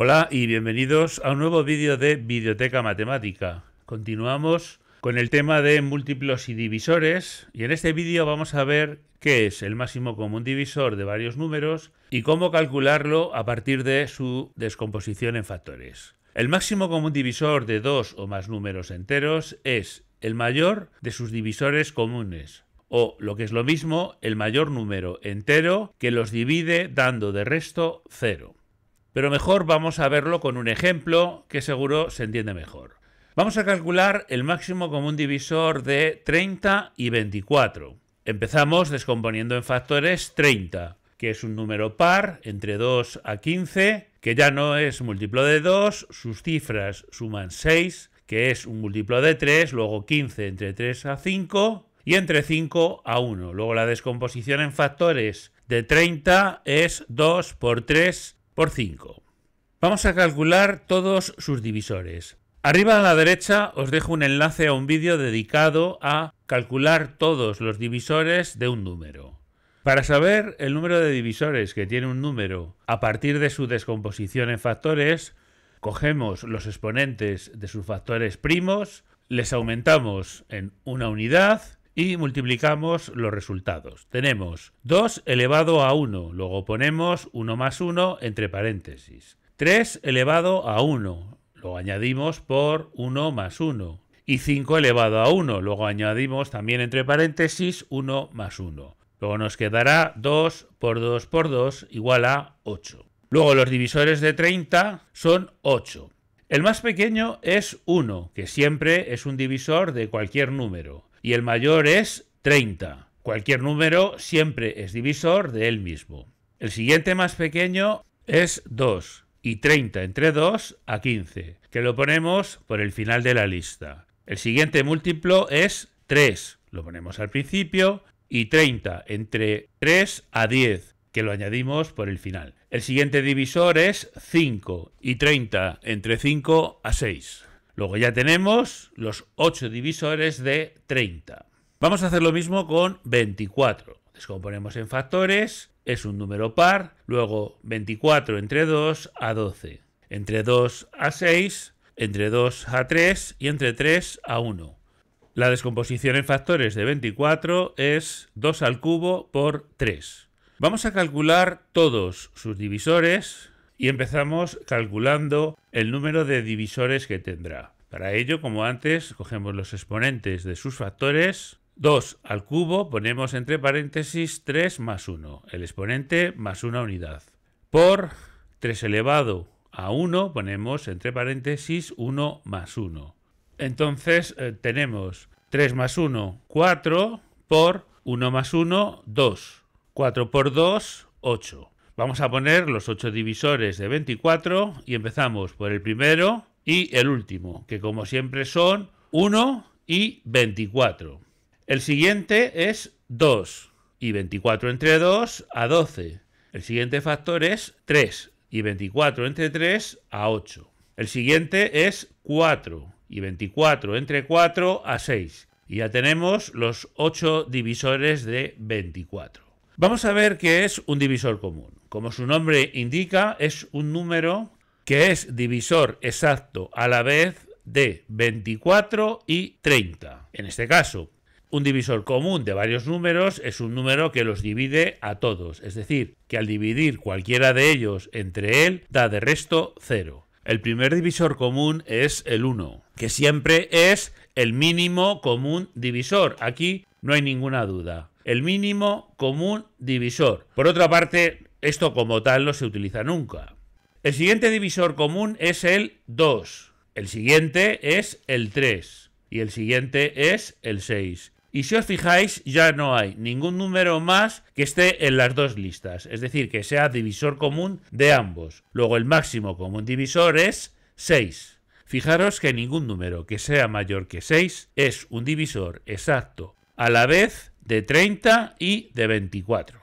Hola y bienvenidos a un nuevo vídeo de Videoteca Matemática. Continuamos con el tema de múltiplos y divisores y en este vídeo vamos a ver qué es el máximo común divisor de varios números y cómo calcularlo a partir de su descomposición en factores. El máximo común divisor de dos o más números enteros es el mayor de sus divisores comunes, o, lo que es lo mismo, el mayor número entero que los divide dando de resto 0. Pero mejor vamos a verlo con un ejemplo que seguro se entiende mejor. Vamos a calcular el máximo común divisor de 30 y 24. Empezamos descomponiendo en factores 30, que es un número par entre 2 a 15, que ya no es múltiplo de 2, sus cifras suman 6, que es un múltiplo de 3, luego 15 entre 3 a 5 y entre 5 a 1. Luego la descomposición en factores de 30 es 2 por 3 por 5. Vamos a calcular todos sus divisores. Arriba a la derecha os dejo un enlace a un vídeo dedicado a calcular todos los divisores de un número. Para saber el número de divisores que tiene un número a partir de su descomposición en factores, cogemos los exponentes de sus factores primos, les aumentamos en una unidad y multiplicamos los resultados. Tenemos 2 elevado a 1, luego ponemos 1 más 1 entre paréntesis. 3 elevado a 1, luego añadimos por 1 más 1. Y 5 elevado a 1, luego añadimos también entre paréntesis 1 más 1. Luego nos quedará 2 por 2 por 2 igual a 8. Luego los divisores de 30 son 8. El más pequeño es 1, que siempre es un divisor de cualquier número. Y el mayor es 30. Cualquier número siempre es divisor de él mismo. El siguiente más pequeño es 2. Y 30 entre 2 a 15, que lo ponemos por el final de la lista. El siguiente múltiplo es 3, lo ponemos al principio, y 30 entre 3 a 10, que lo añadimos por el final. El siguiente divisor es 5, y 30 entre 5 a 6. Luego ya tenemos los 8 divisores de 30. Vamos a hacer lo mismo con 24. Descomponemos en factores, es un número par, luego 24 entre 2 a 12, entre 2 a 6, entre 2 a 3 y entre 3 a 1. La descomposición en factores de 24 es 2 al cubo por 3. Vamos a calcular todos sus divisores y empezamos calculando el número de divisores que tendrá. Para ello, como antes, cogemos los exponentes de sus factores. 2 al cubo ponemos entre paréntesis 3 más 1, el exponente más una unidad. Por 3 elevado a 1 ponemos entre paréntesis 1 más 1. Entonces tenemos 3 más 1, 4, por 1 más 1, 2. 4 por 2, 8. Vamos a poner los 8 divisores de 24 y empezamos por el primero y el último, que como siempre son 1 y 24. El siguiente es 2 y 24 entre 2 a 12. El siguiente factor es 3 y 24 entre 3 a 8. El siguiente es 4 y 24 entre 4 a 6. Y ya tenemos los 8 divisores de 24. Vamos a ver qué es un divisor común. Como su nombre indica, es un número que es divisor exacto a la vez de 24 y 30. En este caso, un divisor común de varios números es un número que los divide a todos, es decir, que al dividir cualquiera de ellos entre él da de resto 0. El primer divisor común es el 1, que siempre es el mínimo común divisor. Aquí no hay ninguna duda. El mínimo común divisor. Por otra parte, esto como tal no se utiliza nunca. El siguiente divisor común es el 2. El siguiente es el 3. Y el siguiente es el 6. Y si os fijáis, ya no hay ningún número más que esté en las dos listas, es decir, que sea divisor común de ambos. Luego el máximo común divisor es 6. Fijaros que ningún número que sea mayor que 6 es un divisor exacto a la vez de 30 y de 24.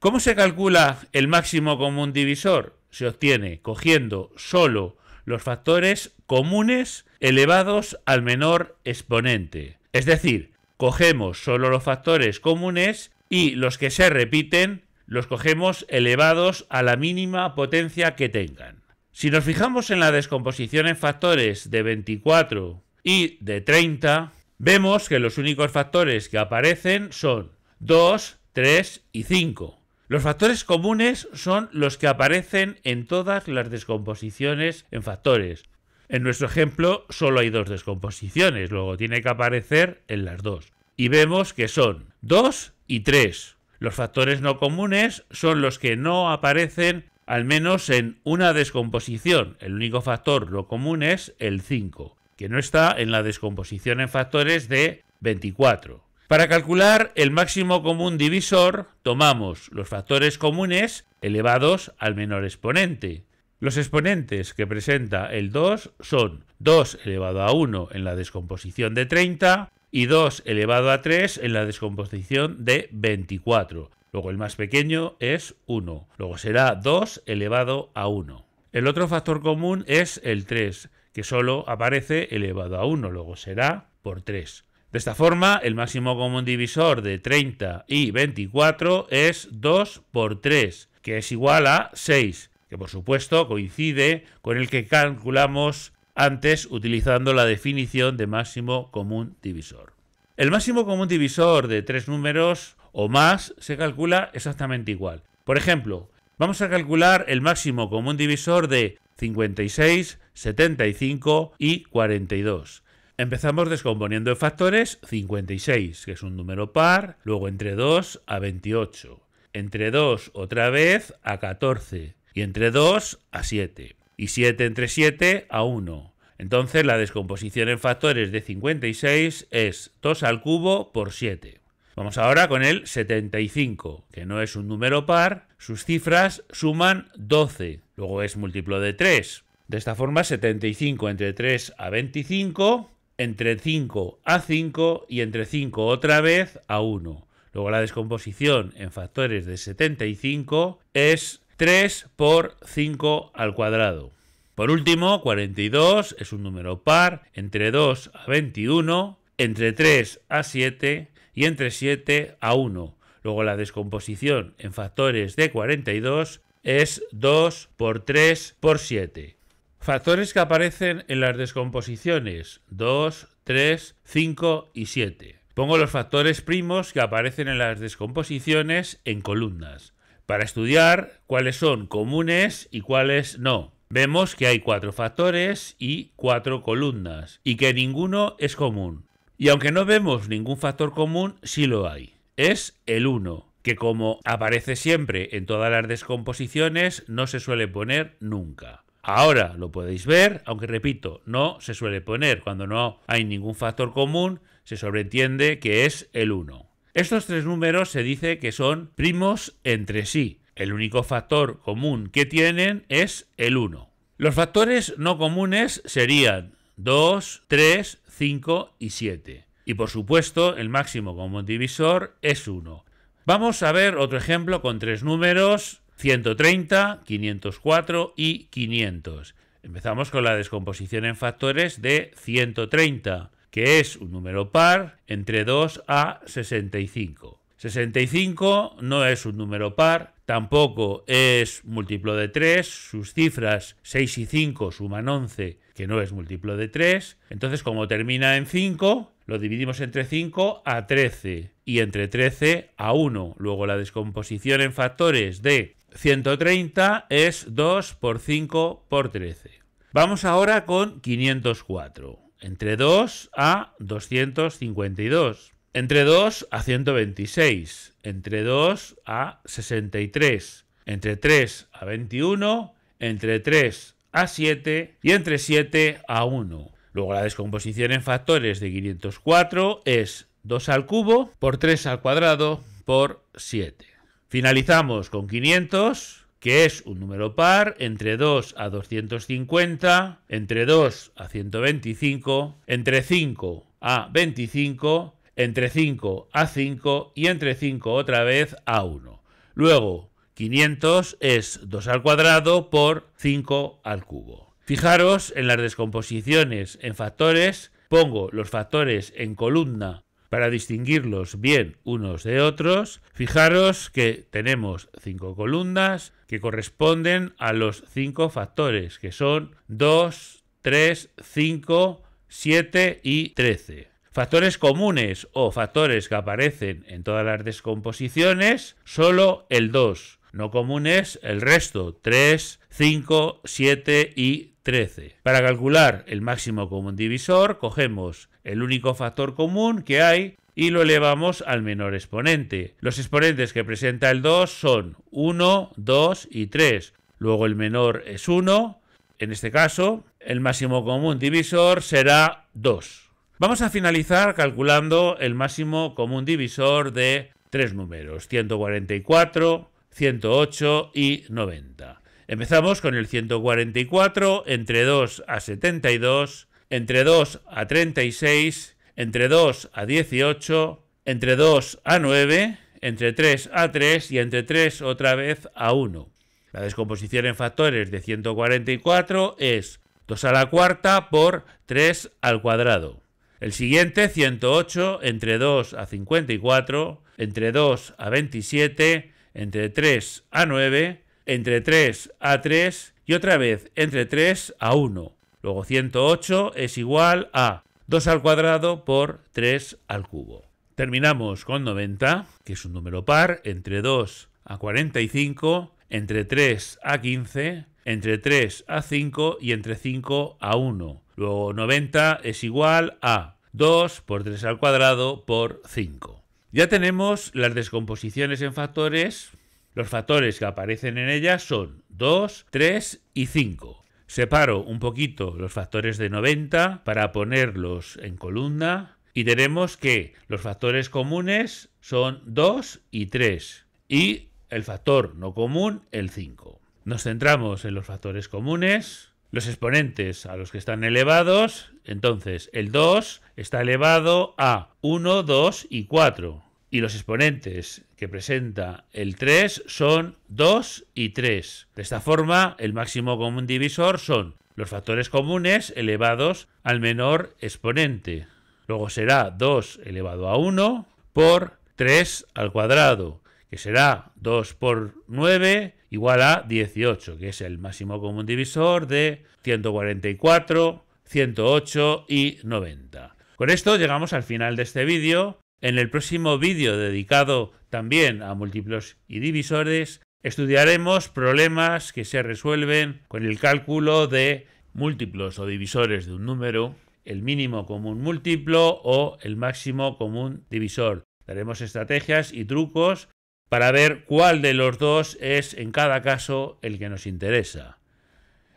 ¿Cómo se calcula el máximo común divisor? Se obtiene cogiendo solo los factores comunes elevados al menor exponente, es decir, cogemos solo los factores comunes y los que se repiten los cogemos elevados a la mínima potencia que tengan. Si nos fijamos en la descomposición en factores de 24 y de 30, vemos que los únicos factores que aparecen son 2, 3 y 5. Los factores comunes son los que aparecen en todas las descomposiciones en factores. En nuestro ejemplo solo hay 2 descomposiciones, luego tiene que aparecer en las 2. Y vemos que son 2 y 3. Los factores no comunes son los que no aparecen al menos en una descomposición. El único factor no común es el 5, que no está en la descomposición en factores de 24. Para calcular el máximo común divisor, tomamos los factores comunes elevados al menor exponente. Los exponentes que presenta el 2 son 2 elevado a 1 en la descomposición de 30 y 2 elevado a 3 en la descomposición de 24. Luego el más pequeño es 1. Luego será 2 elevado a 1. El otro factor común es el 3, que solo aparece elevado a 1. Luego será por 3. De esta forma, el máximo común divisor de 30 y 24 es 2 por 3, que es igual a 6, que por supuesto coincide con el que calculamos antes utilizando la definición de máximo común divisor. El máximo común divisor de 3 números o más se calcula exactamente igual. Por ejemplo, vamos a calcular el máximo común divisor de 56, 75 y 42. Empezamos descomponiendo en factores 56, que es un número par, luego entre 2 a 28, entre 2 otra vez a 14 y entre 2 a 7 y 7 entre 7 a 1. Entonces la descomposición en factores de 56 es 2 al cubo por 7. Vamos ahora con el 75, que no es un número par, sus cifras suman 12, luego es múltiplo de 3. De esta forma 75 entre 3 a 25, entre 5 a 5 y entre 5 otra vez a 1. Luego la descomposición en factores de 75 es 3 por 5 al cuadrado. Por último, 42 es un número par, entre 2 a 21, entre 3 a 7 y entre 7 a 1. Luego la descomposición en factores de 42 es 2 por 3 por 7. Factores que aparecen en las descomposiciones 2, 3, 5 y 7. Pongo los factores primos que aparecen en las descomposiciones en columnas, para estudiar cuáles son comunes y cuáles no. Vemos que hay 4 factores y 4 columnas, y que ninguno es común. Y aunque no vemos ningún factor común, sí lo hay. Es el 1, que como aparece siempre en todas las descomposiciones, no se suele poner nunca. Ahora lo podéis ver, aunque repito, no se suele poner. Cuando no hay ningún factor común, se sobreentiende que es el 1. Estos 3 números se dice que son primos entre sí. El único factor común que tienen es el 1. Los factores no comunes serían 2, 3, 5 y 7. Y por supuesto, el máximo común divisor es 1. Vamos a ver otro ejemplo con 3 números: 130, 504 y 500. Empezamos con la descomposición en factores de 130, que es un número par entre 2 a 65. 65 no es un número par, tampoco es múltiplo de 3, sus cifras 6 y 5 suman 11, que no es múltiplo de 3. Entonces, como termina en 5, lo dividimos entre 5 a 13 y entre 13 a 1. Luego la descomposición en factores de 130 es 2 por 5 por 13. Vamos ahora con 504. Entre 2 a 252. Entre 2 a 126. Entre 2 a 63. Entre 3 a 21. Entre 3 a 7. Y entre 7 a 1. Luego la descomposición en factores de 504 es 2 al cubo por 3 al cuadrado por 7. Finalizamos con 500, que es un número par entre 2 a 250, entre 2 a 125, entre 5 a 25, entre 5 a 5 y entre 5 otra vez a 1. Luego, 500 es 2 al cuadrado por 5 al cubo. Fijaros en las descomposiciones en factores, pongo los factores en columna Para distinguirlos bien unos de otros, fijaros que tenemos 5 columnas que corresponden a los 5 factores, que son 2, 3, 5, 7 y 13. Factores comunes o factores que aparecen en todas las descomposiciones, solo el 2. No comunes el resto, 3, 5, 7 y 13. Para calcular el máximo común divisor, cogemos el único factor común que hay y lo elevamos al menor exponente. Los exponentes que presenta el 2 son 1, 2 y 3. Luego el menor es 1. En este caso, el máximo común divisor será 2. Vamos a finalizar calculando el máximo común divisor de 3 números, 144, 108 y 90. Empezamos con el 144 entre 2 a 72, entre 2 a 36, entre 2 a 18, entre 2 a 9, entre 3 a 3 y entre 3 otra vez a 1. La descomposición en factores de 144 es 2 a la cuarta por 3 al cuadrado. El siguiente, 108, entre 2 a 54, entre 2 a 27, entre 3 a 9, entre 3 a 3 y otra vez entre 3 a 1. Luego 108 es igual a 2 al cuadrado por 3 al cubo. Terminamos con 90, que es un número par, entre 2 a 45, entre 3 a 15, entre 3 a 5 y entre 5 a 1. Luego 90 es igual a 2 por 3 al cuadrado por 5. Ya tenemos las descomposiciones en factores. Los factores que aparecen en ellas son 2, 3 y 5. Separo un poquito los factores de 90 para ponerlos en columna y tenemos que los factores comunes son 2 y 3 y el factor no común el 5. Nos centramos en los factores comunes, los exponentes a los que están elevados. Entonces el 2 está elevado a 1, 2 y 4. Y los exponentes que presenta el 3 son 2 y 3. De esta forma, el máximo común divisor son los factores comunes elevados al menor exponente. Luego será 2 elevado a 1 por 3 al cuadrado, que será 2 por 9 igual a 18, que es el máximo común divisor de 144, 108 y 90. Con esto llegamos al final de este vídeo. En el próximo vídeo, dedicado también a múltiplos y divisores, estudiaremos problemas que se resuelven con el cálculo de múltiplos o divisores de un número, el mínimo común múltiplo o el máximo común divisor. Daremos estrategias y trucos para ver cuál de los dos es en cada caso el que nos interesa.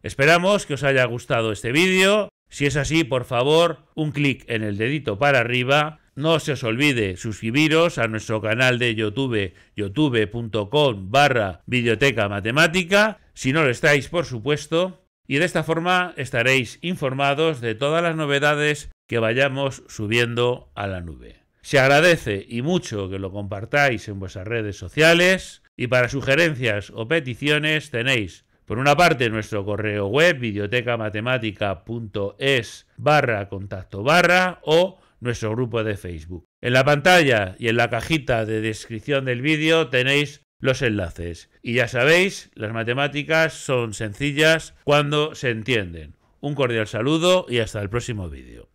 Esperamos que os haya gustado este vídeo. Si es así, por favor, un clic en el dedito para arriba. No se os olvide suscribiros a nuestro canal de YouTube, youtube.com/Videoteca Matemática, si no lo estáis, por supuesto, y de esta forma estaréis informados de todas las novedades que vayamos subiendo a la nube. Se agradece y mucho que lo compartáis en vuestras redes sociales, y para sugerencias o peticiones tenéis, por una parte, nuestro correo web videotecamatemática.es/contacto/ o nuestro grupo de Facebook. En la pantalla y en la cajita de descripción del vídeo tenéis los enlaces. Y ya sabéis, las matemáticas son sencillas cuando se entienden. Un cordial saludo y hasta el próximo vídeo.